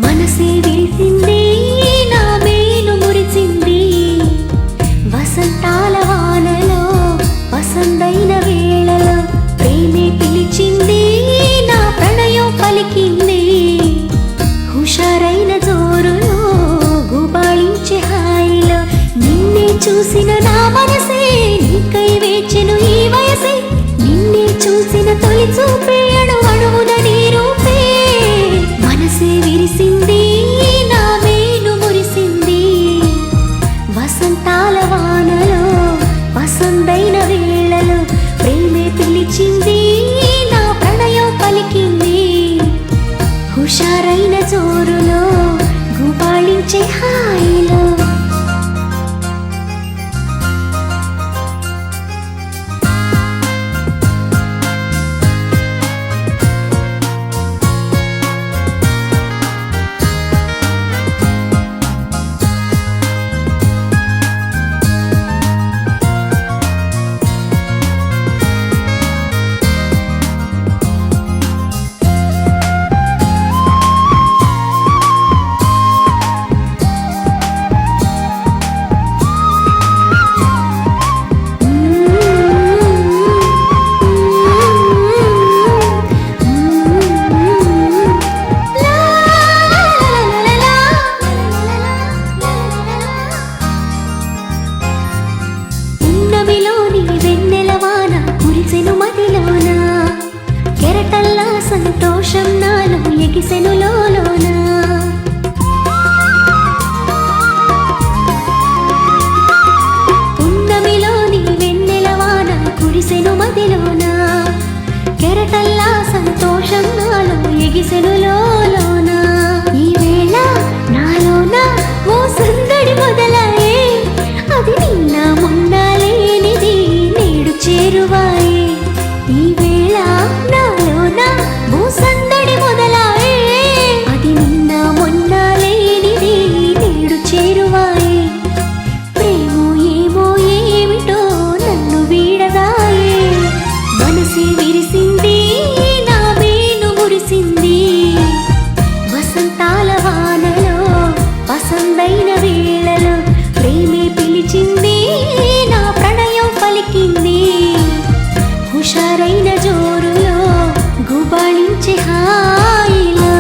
మనసే విరిసింది నా మేలు మురిసింది వసంతాల వానలో వసంతైన వేళలో ప్రేమే పిలిచింది నా ప్రణయం పలికింది హుషారైన జోరులో గుబాళించే హాయిలో నిన్నే చూసిన నా మనసే నీకై వేచెను ఈ వయసే నిన్నే చూసిన తొలి చూపే అణువణువున నీ రూపే మనసే విరిసింది నా మేలు మురిసింది వసంతాల వానలో వసంతైన వేళలో ప్రేమే పిలిచింది నా ప్రణయం పలికింది హుషారైన జోరులో గుబాళించే హాయిలో కెరటల్లా సంతోషం నాలో ఎగిసెను లోలోన పున్నమిలోని వెన్నెలవాన కురిసెను మదిలోన కెరటల్లా సంతోషం నాలో ఎగిసెను లోలోన ఈ వేళ నాలోన ఓ సందడి మొదలాయే అది నిన్న మొన్న లేనిది నేడు చేరువాయే ఈ వేళ నాలోన ఓ సందడి మొదలాయే అది నిన్న మొన్న లేనిది నేడు చేరువాయే ప్రేమో ఏమో ఏమిటో నన్ను వీడదాయే మనసే విరిసింది నా మేలు మురిసింది వసంతాల వానలో వసంతైన వేళలో ప్రేమే పిలిచింది నా ప్రణయం పలికింది హుషారైన జోరులో గుబాళించే హాయిలో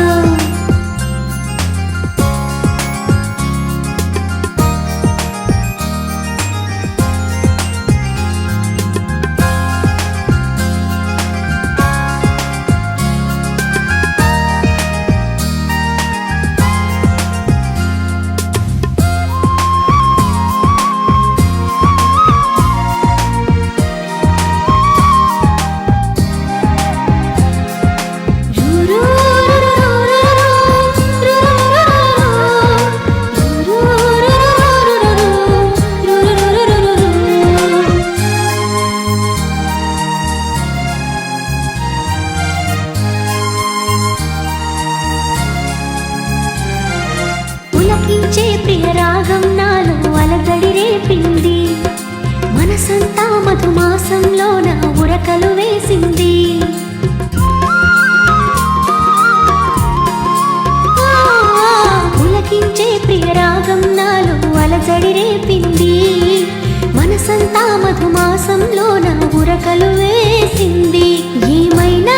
పులకించే ప్రియ రాగం నాలో అలజడి రేపింది మనసంతా మధుమాసంలో నా ఉరకలు వేసింది పులకించే ప్రియ రాగం నాలో అలజడి రేపింది మనసంతా మధుమాసంలో నా ఉరకలు వేసింది ఏమైనా